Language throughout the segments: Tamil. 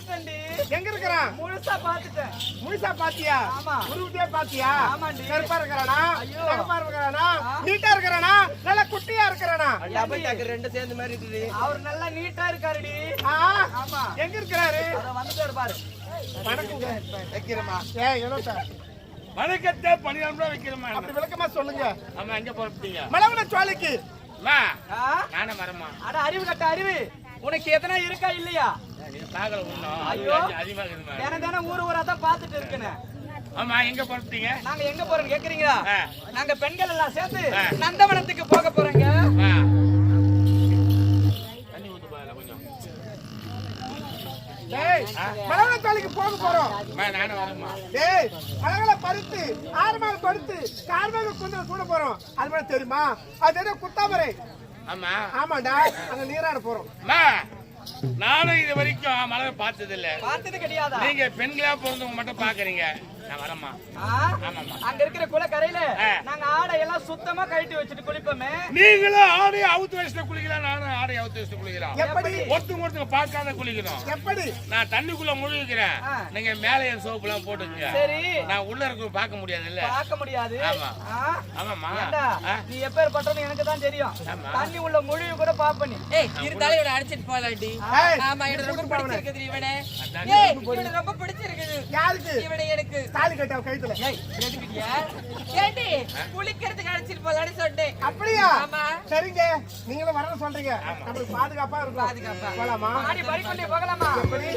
பாத்துட்டேன்டி. எங்க இருக்கிறான்? முழுசா பாத்துட்டேன். முழுசா பாத்தியா? ஆமா. உருவத்தையே பாத்தியா? ஆமாண்டி. கருப்பா இருக்கிறானா? ஐயோ. கருப்பா இருக்கிறானா? நீட்டா இருக்கிறானா? நல்ல குட்டியா இருக்கிறானா? டபுள் டக்கர் ரெண்டு சேர்ந்த மாதிரி இருக்குது. அவர் நல்லா நீட்டா இருக்காருடி. ஆமா. எங்க இருக்கிறாரு? அத வந்துட்டாரு பாரு. வணக்கங்க. வைக்கிறமா ஏய் என்னடா? வணக்கத்தை 12 ரூபாய் வைக்கிறமா? அப்படி விளக்கமா சொல்லுங்க. ஆமா, எங்க போறீங்க? மலவன சோலைக்கு. மா ஆ? நானே வரமா? அட அறிவு கட்ட அறிவு. உனக்கு எத்தனை இருக்கா இல்லையா? நீ பாக்கல ஒண்ணும். ஐயோ. அதிகமா இருக்குமா? தினம் ஊரா தான் பாத்துட்டு இருக்கேன். ஆமா, எங்க போறீங்க? நாங்க எங்க போறோம்னு கேக்குறீங்களா? ஆ. நாங்க பெண்கள் எல்லாம் சேர்ந்து ஆ. நந்தவனத்துக்கு போக போறோங்க. ஆ. தண்ணி ஊத்து பால கொஞ்சம். டேய் மலவன சோலைக்கு போக போறோம். மா நானே வரமா? டேய் அழகல பருத்து ஆறுமால பருத்து கார்மேல குந்தல கூட போறோம். அது மட்டும் தெரியுமா? அது என்ன குத்தாமரை? ஆமா. ஆமாடா அங்க நீராட போறோம். மா நானும் இது வரைக்கும் மலரை பார்த்தது இல்ல. பார்த்தது கிடையாதா? நீங்க பெண்களா பிறந்தவங்க மட்டும் பாக்குறீங்க. நான் வரமா? ஆ? ஆமாமா. அங்க இருக்கிற குளக்கரையில ஆ. நாங்க ஆடை எல்லாம் சுத்தமா கழட்டி வச்சுட்டு குளிப்போமே. நீங்களும் ஆடை அவுத்து வச்சுட்டு குளிக்கலாம், நானும் ஆடை அவுத்து வச்சுட்டு குளிக்கலாம். எப்படி? ஒருத்தங்க பார்க்காத குளிக்கணும். எப்படி? நான் தண்ணிக்குள்ள முழுகிறேன். ஆ. நீங்க மேலே என் சோப்பு எல்லாம் போட்டுங்க. சரி. நான் உள்ள இருக்க பார்க்க முடியாது இல்ல. பார்க்க முடியாது. ஆமா. ஆ? ஆமாமா. ஏண்டா, ஆ? நீ எப்பேற்பட்டவன்னு எனக்கு தான் தெரியும். ஆமா. தண்ணி உள்ள முழுவி கூட பாப்ப நீ. ஏய் இருந்தாலும் இவனை அடிச்சிட்டு போலாம்டி. ஏய், ஆமா எனக்கு ரொம்ப பிடிச்சிருக்குது இவனை. அதான். ஏய் இவனை ரொம்ப பிடிச்சிருக்குது. யாருக்கு? இவனை எனக்கு. தாலி கட்ட கழுத்துல. ஏய் எதுக்குடியா? ஏண்டி குளிக்கிறதுக்கு அடிச்சிட்டு போலாம்னு சொன்னேன். அப்படியா? ஆமா. சரிங்க நீங்களும் வரணும் சொல்றீங்க. நம்மளுக்கு பாதுகாப்பா இருக்கும். பாதுகாப்பா. போலாமா? ஆடி பறிக்கொண்டே போகலாமா? எப்படி?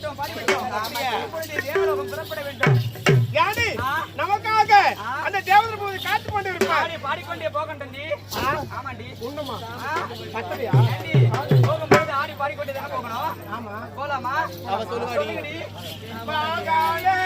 விட்டோம் இப்பொழுது தேவலோகம் புறப்பட வேண்டும். யானி நமக்காக அந்த தேவதை போது காத்து கொண்டு இருப்பார். ஆடி பாடிக்கொண்டே போகண்டண்டி. ஆமாண்டி. உண்மைமா ஆ? கட்டளையா? ஏண்டி, போகும்போது ஆடி பாடிக்கொண்டே தானே போகணும். ஆமா போலாமா? அவ சொல்லுவாடி. சொல்லுங்கடி. மகானே